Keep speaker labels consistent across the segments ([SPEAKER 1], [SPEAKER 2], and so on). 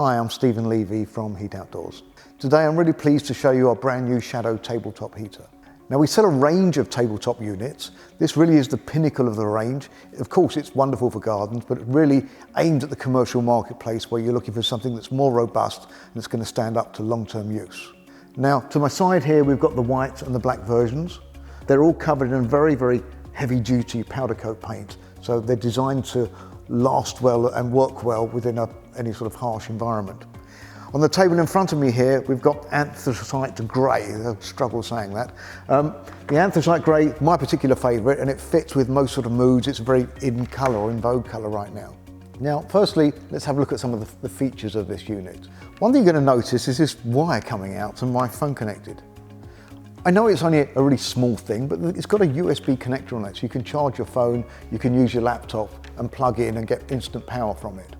[SPEAKER 1] Hi, I'm Stephen Levy from Heat Outdoors. Today I'm really pleased to show you our brand new Shadow tabletop heater. Now we sell a range of tabletop units. This really is the pinnacle of the range. Of course it's wonderful for gardens, but it really aimed at the commercial marketplace where you're looking for something that's more robust and that's going to stand up to long-term use. Now to my side here we've got the white and the black versions. They're all covered in very, very heavy-duty powder coat paint, so they're designed to last well and work well within any sort of harsh environment. On the table in front of me here, we've got anthracite grey. I struggle saying that. The anthracite grey, my particular favourite, and it fits with most sort of moods. It's a very in colour or in vogue colour right now. Now, firstly, let's have a look at some of the features of this unit. One thing you're going to notice is this wire coming out and my phone connected. I know it's only a really small thing, but it's got a USB connector on it, so you can charge your phone, you can use your laptop and plug in and get instant power from it.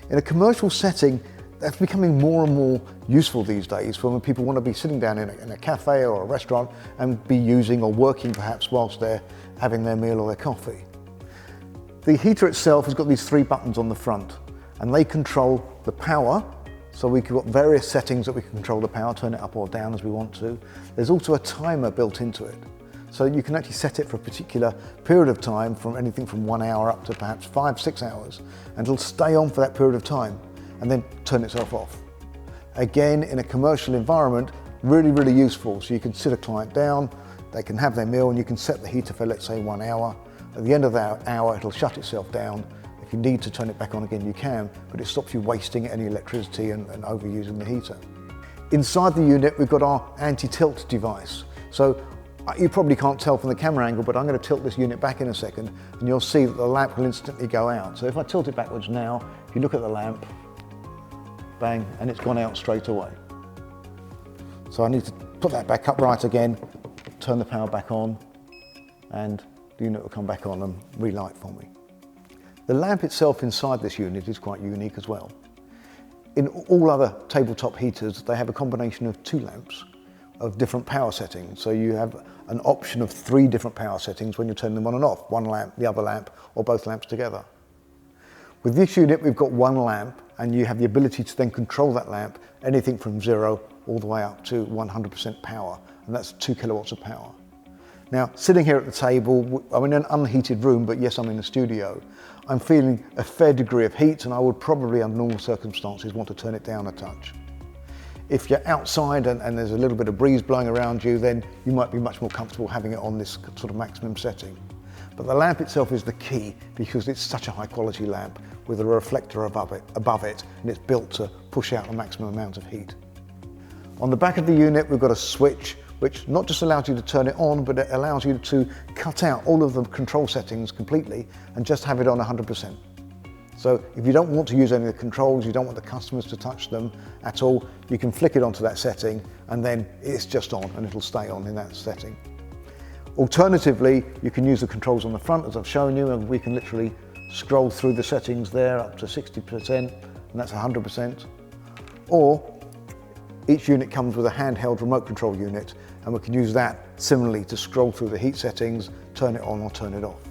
[SPEAKER 1] In a commercial setting, that's becoming more and more useful these days for when people want to be sitting down in a cafe or a restaurant and be using or working perhaps whilst they're having their meal or their coffee. The heater itself has got these 3 buttons on the front and they control the power. So we've got various settings that we can control the power, turn it up or down as we want to. There's also a timer built into it. So you can actually set it for a particular period of time, from anything from 1 hour up to perhaps 5-6 hours, and it'll stay on for that period of time and then turn itself off. Again, in a commercial environment, really, really useful. So you can sit a client down, they can have their meal and you can set the heater for, let's say, 1 hour. At the end of that hour, it'll shut itself down. If you need to turn it back on again, you can, but it stops you wasting any electricity and overusing the heater. Inside the unit, we've got our anti-tilt device. So you probably can't tell from the camera angle, but I'm going to tilt this unit back in a second and you'll see that the lamp will instantly go out. So if I tilt it backwards now, if you look at the lamp, bang, and it's gone out straight away. So I need to put that back upright again, turn the power back on, and the unit will come back on and relight for me. The lamp itself inside this unit is quite unique as well. In all other tabletop heaters, they have a combination of 2 lamps of different power settings. So you have an option of 3 different power settings when you turn them on and off, one lamp, the other lamp, or both lamps together. With this unit, we've got 1 lamp, and you have the ability to then control that lamp, anything from 0 all the way up to 100% power, and that's 2 kilowatts of power. Now, sitting here at the table, I'm in an unheated room, but yes, I'm in the studio. I'm feeling a fair degree of heat, and I would probably, under normal circumstances, want to turn it down a touch. If you're outside and there's a little bit of breeze blowing around you, then you might be much more comfortable having it on this sort of maximum setting. But the lamp itself is the key because it's such a high quality lamp with a reflector above it, and it's built to push out the maximum amount of heat. On the back of the unit, we've got a switch which not just allows you to turn it on, but it allows you to cut out all of the control settings completely and just have it on 100%. So if you don't want to use any of the controls, you don't want the customers to touch them at all, you can flick it onto that setting and then it's just on and it'll stay on in that setting. Alternatively, you can use the controls on the front as I've shown you, and we can literally scroll through the settings there up to 60%, and that's 100%. Or each unit comes with a handheld remote control unit, and we can use that similarly to scroll through the heat settings, turn it on or turn it off.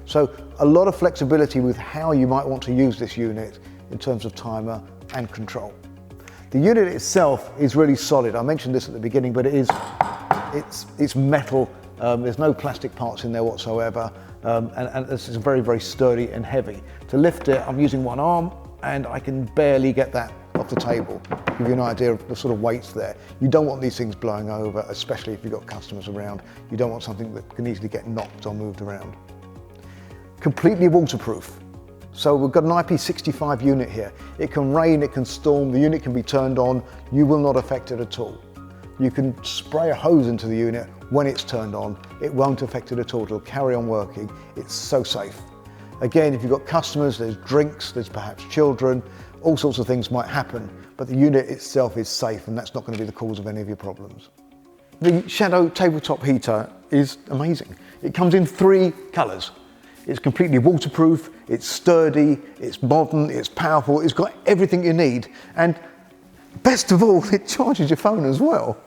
[SPEAKER 1] So a lot of flexibility with how you might want to use this unit in terms of timer and control. The unit itself is really solid. I mentioned this at the beginning, but it's metal. There's no plastic parts in there whatsoever, and this is very, very sturdy and heavy. To lift it, I'm using one arm, and I can barely get that off the table. Give you an idea of the sort of weights there. You don't want these things blowing over, especially if you've got customers around. You don't want something that can easily get knocked or moved around. Completely waterproof. So we've got an IP65 unit here. It can rain, it can storm, the unit can be turned on, you will not affect it at all. You can spray a hose into the unit when it's turned on, it won't affect it at all, it'll carry on working. It's so safe. Again, if you've got customers, there's drinks, there's perhaps children, all sorts of things might happen, but the unit itself is safe and that's not going to be the cause of any of your problems. The Shadow tabletop heater is amazing. It comes in 3 colours. It's completely waterproof, it's sturdy, it's modern, it's powerful, it's got everything you need, and best of all, it charges your phone as well.